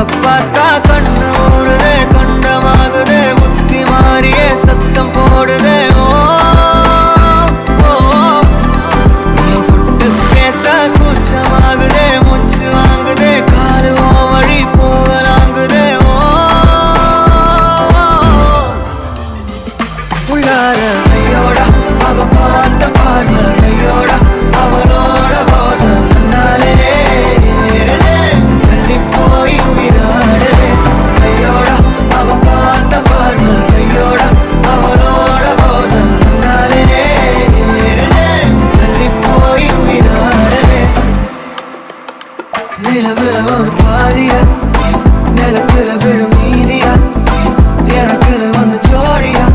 பார்த்தா கண்ணு ஊறுதே, கண்டமாகுதே, புத்தி மாறியே சத்தம் போடுதே. ஓ நீ தொட்டு பேச கூச்சமாகுதே, மூச்சு வாங்குதே, காலு ஓ வழி போகலாங்குதே. ஓ உள்ளார ஐயோடா அவ பார்த்த பார்வை, ஐயோடா அவளோட போத கண்ணாலே போய் உயிராடுதே. ஐயோடா அவ பார்த்த பார்வை, ஐயோடா அவளோட போத கண்ணாலே தள்ளி போய் உயிராடுதே. நிலவுல ஒரு பாதியா, நிலத்துல விழும் மீதியா, எனக்குன்னு வந்து ஜோடியா,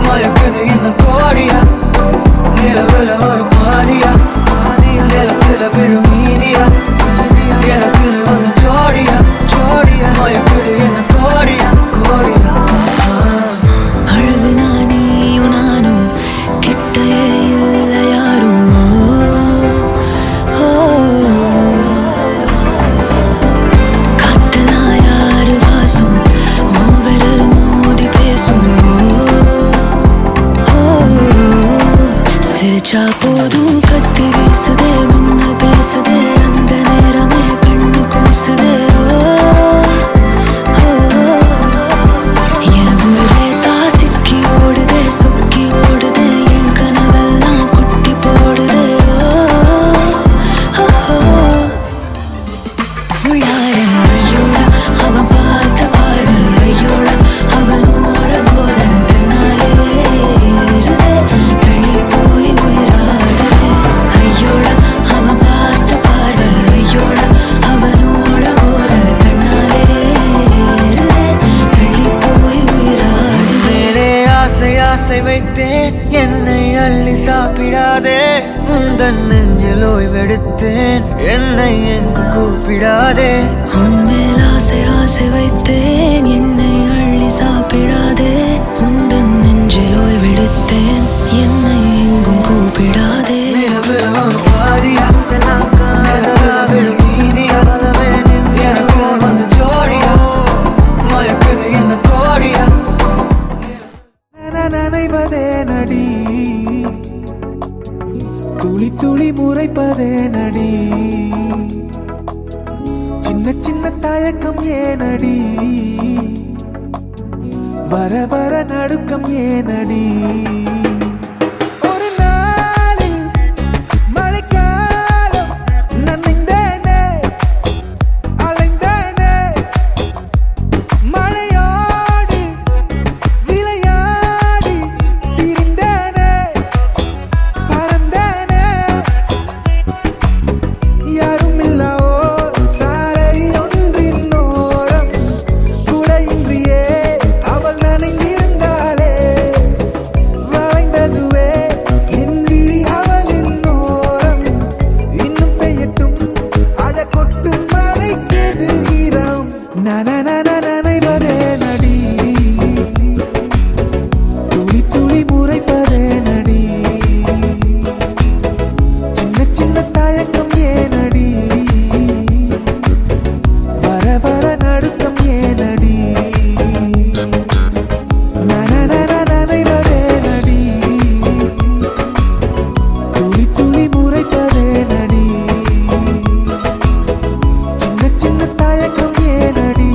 மயக்குது என்ன கோடியா. நிலவுல ஒரு பாதியா, நிலத்துல விழும் மீதியா, எனக்குன்னு வந்து ஜோடியா, ஜோடியா, மயக்குது என்ன கோடியா, கோடியா. அழகு நானும் நானும் கிட்டே இல்லை யாரும். காத்தலாம் யாரு வாசம், விரல் மோதி பேசும். சிரிச்சா போதும் கத்தி வீசுதே, மின்னல் பேசுதே, அந்த நேரமே கண்ணு கூசுதே. என் ஊரே சாசிக்கி ஓடுதே, சொக்கி ஓடுதே, என் கனவெல்லாம் குட்டி போடுதே. உள்ளார ஐயோடா அவன் பார்த்த பார்வை, ஐயோடா அவனோட போத தன்னாலே தள்ளி போய் உயிராடுதே. ஐயோடா அவன் பார்த்த பார்வை, ஐயோடா அவனோட போத தன்னாலே தள்ளி போய் உயிராடுதே. மேலே ஆசை ஆசை வைத்தேன், என்னை அள்ளி சாப்பிடாதே. முந்தன் நெஞ்சில் ஓய்வெடுத்தேன், என்னை எங்கு கூப்பிடாதே. உன்மேல் ஆசை ஆசை வைத்தேன், என்னை அள்ளி சாப்பிடாதே. உந்தன் நெஞ்சில் ஓய்வெடுத்தேன், என்னை எங்கும் கூப்பிடாதே. நிலவுல ஒரு பாதியா, இதெல்லாம் காதலா விழும் மீதியா, பலமே நின்று எனக்கு வந்து ஜோடியா, மயக்குது என்ன கோடியா. நனைவதே நடி, துளி துளி முறைப்பதே நடி, சின்ன சின்ன தயக்கம் ஏனடி, வர வர நடுக்கம் ஏனடி. ஒரு நாளில் மழைக்காலம் நனைந்தேனே, அலைந்தேனே, மழையோடு விளையாடி திரிந்தேனே, பறந்தேனே. யாருமில்லா ஓர் சாலை ஒன்றின் ஓரம், குடையின்றியே அவள் நனைந்திருந்தாளே. வளைந்ததுவே என் விழி அவளின் ஓரம், இன்னும் பெய்யட்டும் அட கொட்டும் மழைக்கெது ஈரம். நனைவதே நடி, துளி துளி முறைப்பதே நடி, சின்ன சின்ன தயக்கம் ஏனடி, வர வர நடுக்கம் ஏனடி. நனைவதே நடி, துளி துளி முறைப்பதே நடி, சின்ன சின்ன தயக்கம் ஏனடி,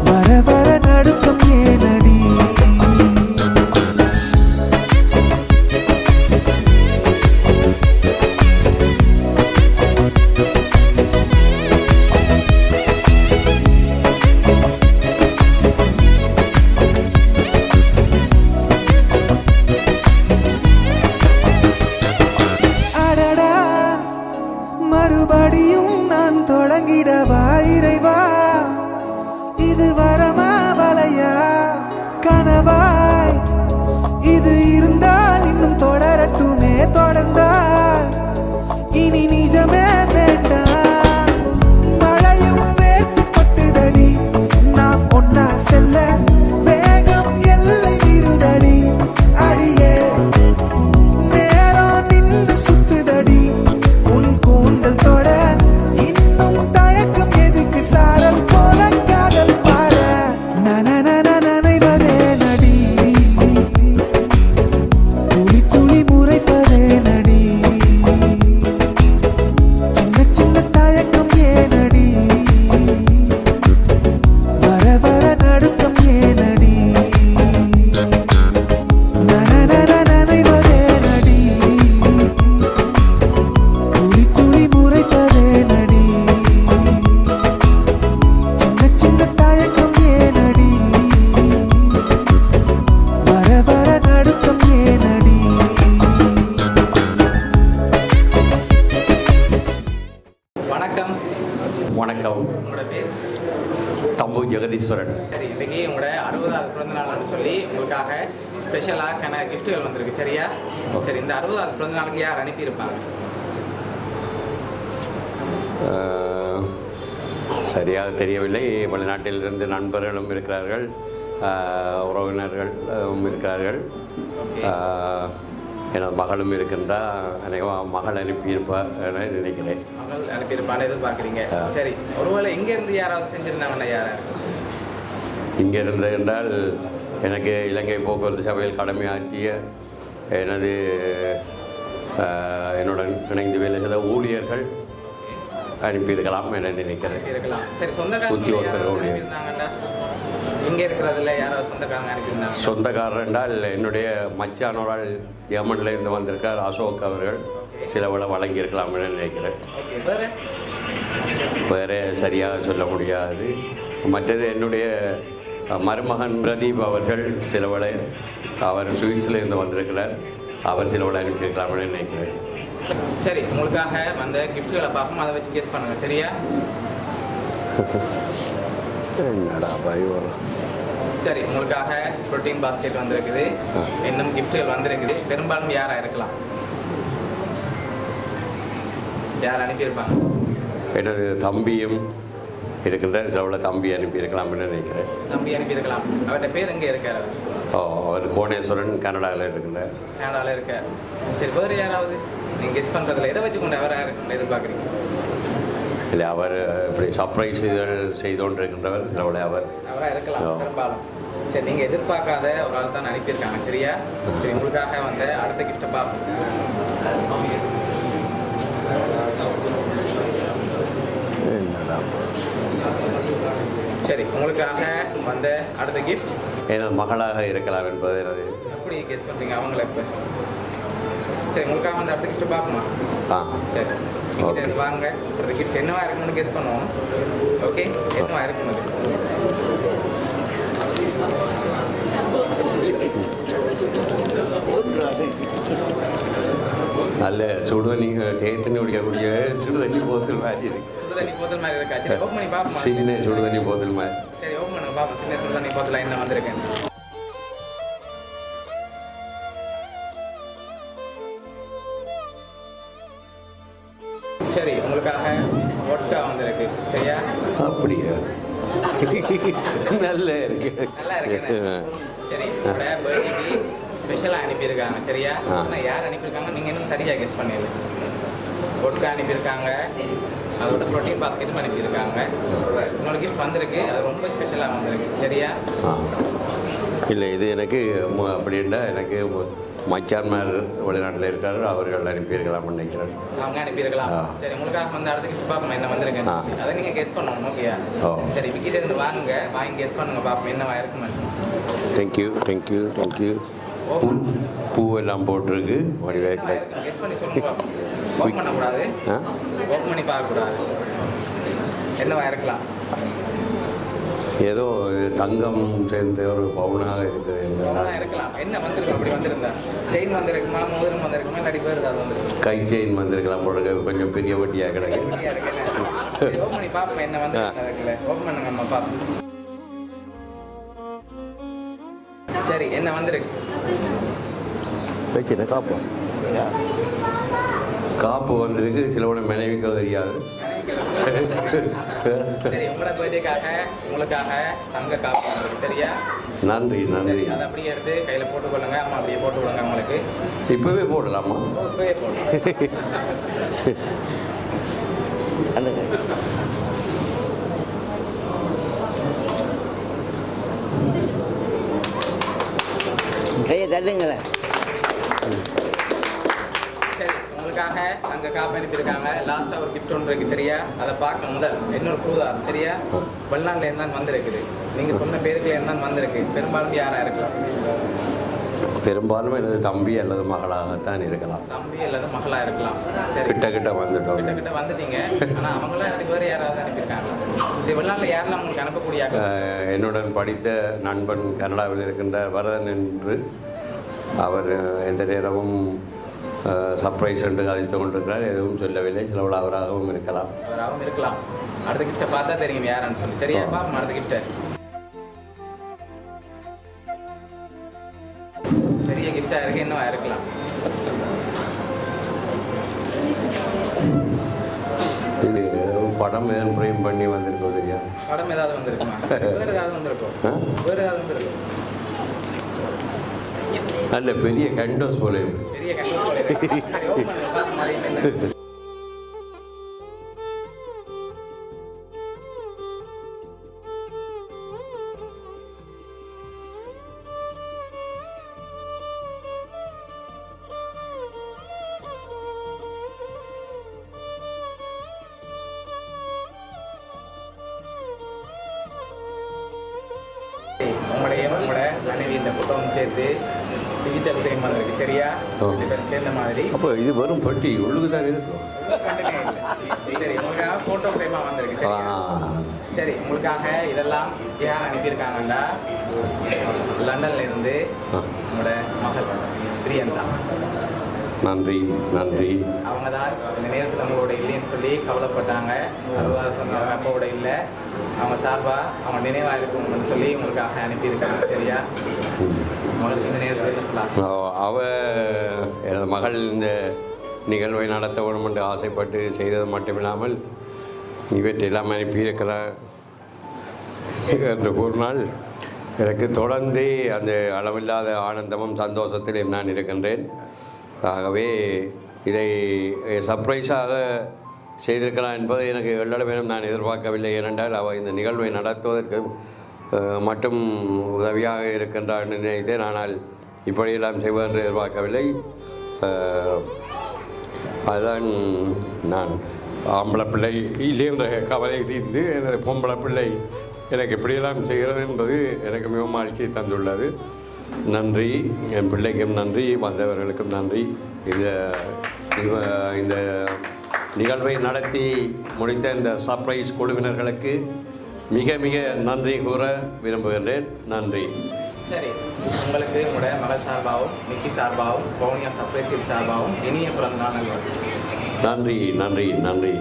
வர வர நடுக்கம் ஏனடி. அடடா, மறுபடியும் நான் தொடங்கிடவா இறைவா, இது வரமா வலையா கனவாய், இது இருந்தால் இன்னும் தொடரட்டுமே, தொடர்ந்தால் இனி நிஜமே வேண்டாம். மழையும் வேர்த்து கொட்டுதடி, நாம் ஒன்னா செல்ல வேகம் எல்லை விருதடி. அடியே நேரம் நின்று சுத்துதடி, உன் கூந்தல் தொட ஜெகதீஸ்வரன். சரி, இன்றைக்கி உங்களோட 60வது பிறந்தநாள்னு சொல்லி உங்களுக்காக ஸ்பெஷலாக கிஃப்ட்டுகள் வந்திருக்கு. சரியா? சரி, இந்த 60வது பிறந்தநாளுக்கு யார் அனுப்பியிருப்பாங்க? சரியாக தெரியவில்லை. வெளிநாட்டிலிருந்து நண்பர்களும் இருக்கிறார்கள், உறவினர்களும் இருக்கிறார்கள். எனது மகளும் இருக்கின்றார். அநேகமாக மகள் அனுப்பியிருப்பார் என நினைக்கிறேன். மகள் அனுப்பியிருப்பான்னு எதிர்பார்க்குறீங்க. சரி, ஒருவேளை இங்கேருந்து யாராவது செஞ்சுருந்தாங்கன்னா யாராக? இங்கே இருந்து என்றால் எனக்கு இலங்கை போக்குவரத்து சபையில் கடமையாற்றிய எனது என்னுடன் இணைந்து வேலை செய்த ஊழியர்கள் அனுப்பியிருக்கலாம் என நினைக்கிறேன். இருக்கலாம். சரி, சொந்தக்காரங்க ஊழியர் இங்கே இருக்கிறதுல யாராவது சொந்தக்காரங்க அனுப்பியிருந்தாங்க? சொந்தக்காரர் என்றால் என்னுடைய மச்சானோரால் யமன்லேருந்து வந்திருக்கார் அசோக் அவர்கள் சிலவளை வழங்கியிருக்கலாம் என நினைக்கிறேன். வேறு சரியாக சொல்ல முடியாது. மற்றது என்னுடைய மருமகன் பிரதீப் அவர்கள் சிலவளை அவர் ஸ்வீட்ஸ்லேருந்து வந்திருக்கிறார், அவர் சிலவளை அனுப்பியிருக்கலாம் என நினைக்கிறேன். சரி, உங்களுக்காக வந்த கிஃப்ட்களை பார்ப்போம், அதை வச்சு கெஸ் பண்ணுங்க. சரியா? என்னடா பயம். சரி, உங்களுக்காக ப்ரோட்டீன் பாஸ்கெட் வந்திருக்குது, இன்னும் கிஃப்ட்டுகள் வந்திருக்குது. பெரும்பாலும் யாராக இருக்கலாம்? யார் அனுப்பியிருப்பாங்க? எனது தம்பியும் இருக்கின்ற சிலவளை தம்பி அனுப்பியிருக்கலாம்னு நினைக்கிறேன். தம்பி அனுப்பியிருக்கலாம். அவர்கிட்ட பேர் எங்கே இருக்கார்? அவர் கோணேஸ்வரன் கனடாவில் இருக்கின்றார். கனடாவில் இருக்கார். சரி, வேறு யாராவது நீங்கள் கெஸ் பண்ணுறதுல எதை வச்சு கொண்டு அவராக இருக்குன்னு எதிர்பார்க்குறீங்க? இல்லை, அவர் இப்படி சர்ப்ரைஸ் செய்து கொண்டு இருக்கின்றவர் சிலவளை அவராக இருக்கலாம் பெரும்பாலும். சரி, நீங்கள் எதிர்பார்க்காத ஒரு ஆள் தான் அனுப்பியிருக்காங்க. சரியா? சரி, உங்களுக்காக வந்து அடுத்த கிஃப்ட்டை பார்ப்போம். சரி, உங்களுக்காக வந்த அடுத்த கிஃப்ட் எனது மகளாக இருக்கலாம் என்பது எனது. அப்படி கெஸ் பண்ணுறீங்க அவங்கள இப்போ. சரி, உங்களுக்காக வந்து அடுத்த கிஃப்ட் பார்ப்போமா? சரி, நீங்கள் வாங்க. அடுத்த கிஃப்ட் என்னவா இருக்குன்னு கெஸ் பண்ணுவோம். ஓகே, என்னவா இருக்கும்? நல்ல சுடுதண்ணி தேத்தண்ணி குடிக்கக்கூடிய சுடுதண்ணி போத்தல் மாதிரி இருக்கு. சுடுதண்ணி போத்தல் மாதிரி இருக்கா? சரி, ஓப்பன் பண்ணி பார்ப்போம். சின்ன சுடுதண்ணி போத்தல் மாதிரி. சரி, ஓப்பன் பண்ணுங்க பார்ப்போம். சின்ன சுடுதண்ணி போத்தல் என்ன வந்திருக்கேன். சரி, உங்களுக்காக ஒட்கா வந்திருக்கு. சரியா? அப்படியா? நல்லா இருக்கு. நல்லா இருக்கு. சரி, உங்களோட பர்த்டேக்கு ஸ்பெஷலாக அனுப்பியிருக்காங்க. சரியா? ஆனால் யார் அனுப்பியிருக்காங்க நீங்கள் இன்னும் சரியாக கெஸ் பண்ணிடு. ஒட்கா அனுப்பியிருக்காங்க, அதோட ப்ரோட்டீன் பாஸ்கெட்டும் அனுப்பியிருக்காங்க. இன்னொரு கிஃப்ட் வந்திருக்கு, அது ரொம்ப ஸ்பெஷலாக வந்திருக்கு. சரியா? இல்லை, இது எனக்கு அப்படின்னா எனக்கு மச்சான்மார் வெளிநாட்டில் இருக்காரு, அவர்கள் அனுப்பியிருக்கலாம் நினைக்கிறேன். அவங்க அனுப்பியிருக்கலாம். சரி, உங்களுக்காக வந்து அடுத்த கிஃப்ட் பார்ப்போம் என்ன வந்திருக்கேன். அதை நீங்கள் கெஸ் பண்ணணும். ஓகேயா? சரி, விக்கிட்டேருந்து வாங்கி கெஸ் பண்ணுங்க பார்ப்போம் என்னவா இருக்குமே. Thank you thank you thank you. பூவெல்லாம் போட்டிருக்கு. கெஸ் பண்ணி சொல்லுங்க பார்ப்போம். ஓப்பன் பண்ணக்கூடாது, ஓப்பன் பண்ணி பார்க்கக்கூடாது. என்னவா இருக்கலாம்? ஏதோ தங்கம் சேர்ந்த ஒரு பவுனாக இருக்குது. இருக்கலாம். என்ன வந்திருக்கும்? அப்படி வந்திருந்தா செயின் வந்திருக்குமா, மோதிரம் வந்திருக்குமா, இல்லாட்டி வேறு ஏதாவது வந்துருக்கு? கை செயின் வந்திருக்கலாம் போடுறது, கொஞ்சம் பெரிய வட்டியாக கிடக்கு. ஓப்பன் பண்ணி பார்ப்போம் என்ன வந்துருக்கு. அதுக்குள்ள ஓப்பன் பண்ணுங்க அம்மா பார்ப்போம். சரி, என்ன வந்திருக்கு? வச்சுட்டு காப்பு வந்திருக்கு. சிலவனை மனைவிக்கு தெரியாது. சரி, உங்களோட பர்த்டேக்காக உங்களுக்காக தங்க காப்பு வந்திருக்கு. சரியா? நன்றி நன்றி. அதை அப்படியே எடுத்து கையில் போட்டுக்கொள்ளுங்க. அம்மா அப்படியே போட்டு விடுங்க உங்களுக்கு. இப்போவே போடலாமா? இப்போவே போடலாம். தள்ளுங்களேன். சரி, உங்களுக்காக அங்கே காப்பு அனுப்பியிருக்காங்க. லாஸ்ட்டாக ஒரு கிஃப்ட் ஒன்று இருக்குது. சரியா? அதை பார்க்க முதல் இன்னொரு ப்ரூவ். சரியா? வெளிநாட்டில் இருந்தாலும் வந்திருக்குது. நீங்கள் சொன்ன பேருக்குல இருந்தாலும் வந்திருக்கு. பெரும்பாலும் யாராக இருக்கலாம்? பெரும்பாலும் எனது தம்பி அல்லது மகளாகத்தான் இருக்கலாம். தம்பி அல்லது மகளாக இருக்கலாம். சரி, கிட்ட வந்துட்டோம். கிட்ட வந்துட்டீங்க. ஆனால் அவங்களாம் எனக்கு வேறு யாராவது அனுப்பியிருக்காங்க. சரி, வெளிநாட்டில் யாரெல்லாம் உங்களுக்கு அனுப்பக்கூடிய? என்னுடன் படித்த நண்பன் கனடாவில் இருக்கின்ற வரதன் என்று, அவர் எந்த நேரமும் சர்ப்ரைஸ் என்று கதைத்து கொண்டிருக்கிறார். எதுவும் சொல்லவில்லை. சிலவள் அவராகவும் இருக்கலாம். அவராகவும் இருக்கலாம். அடுத்த கிஃப்ட்டை பார்த்தா தெரியும் யாருன்னு சொல்லி. சரியா? பார்ப்போம் அடுத்த கிஃப்ட்டை. வருகை இன்னும் இருக்கலாம். இது படம் எதுவும் ஃப்ரேம் பண்ணி வந்திருக்கோம் இல்லையா? படம் ஏதாவது வந்திருக்குமா? வேறு ஏதாவது வந்திருக்கும்? வேறு ஏதாவது வந்திருக்கும்? நல்ல பெரிய கண்டோஸ் போல பெரிய கஷ்டம். உங்களோட மனைவி இந்த ஃபோட்டோவும் சேர்த்து டிஜிட்டல் ஃப்ரேம் வந்திருக்கு. சரியா? ரெண்டு பேரும் சேர்ந்த மாதிரி. அப்போ இது வெறும் பட்டி உள்ளுக்கு தான் இருக்கும். சரி, உங்களுக்காக ஃபோட்டோ ஃப்ரேமாக வந்திருக்கு. சரியா? சரி, உங்களுக்காக இதெல்லாம் யார் அனுப்பியிருக்காங்கன்னா லண்டன்ல இருந்து உங்களோட மகள் பிரியந்தா. நன்றி நன்றி. அவங்க தான் இந்த நேரத்தில் அவங்களோட இல்லைன்னு சொல்லி கவலைப்பட்டாங்க. அவங்க அப்பாவோட இல்லை, அவங்க சார்பாக அவங்க நினைவாக இருக்கும்னு சொல்லி உங்களுக்காக அனுப்பியிருக்காங்க. சரியா? உங்களுக்கு இந்த நேரத்தில் என்ன சொல்ல ஆசை? எனது மகள் இந்த நிகழ்வை நடத்த வேண்டும் என்று ஆசைப்பட்டு செய்தது மட்டுமில்லாமல் இவற்றையெல்லாம் அனுப்பியிருக்கிறார் என்று கூறினால் எனக்கு தொடர்ந்து அந்த அளவில்லாத ஆனந்தமும் சந்தோஷத்திலும் நான் இருக்கின்றேன். ஆகவே இதை சர்ப்ரைஸாக செய்திருக்கலாம் என்பது எனக்கு எல்லளவிலும் நான் எதிர்பார்க்கவில்லை. ஏனென்றால் அவள் இந்த நிகழ்வை நடத்துவதற்கு மட்டும் உதவியாக இருக்கின்றார் என்று நினைத்தேன். ஆனால் இப்படியெல்லாம் செய்வது என்று எதிர்பார்க்கவில்லை. அதுதான் நான் ஆம்பளை பிள்ளை இல்லை என்ற கவலை தீர்ந்து எனது பொம்பளை பிள்ளை எனக்கு இப்படியெல்லாம் செய்கிறது என்பது எனக்கு மிகவும் மகிழ்ச்சி தந்துள்ளது. நன்றி, என் பிள்ளைக்கும் நன்றி, வந்தவர்களுக்கும் நன்றி. இந்த நிகழ்வை நடத்தி முடித்த இந்த சர்ப்ரைஸ் குழுவினர்களுக்கு மிக மிக நன்றி கூற விரும்புகின்றேன். நன்றி. சரி, உங்களுக்கு உங்களோட மகள் சார்பாகவும் நிக்கி சார்பாகவும் பவுனியா சர்ப்ரைஸ் கிஃப்ட் சார்பாகவும் இனிய பிறந்த நாள் நல்வாழ்த்துக்கள். நன்றி நன்றி நன்றி.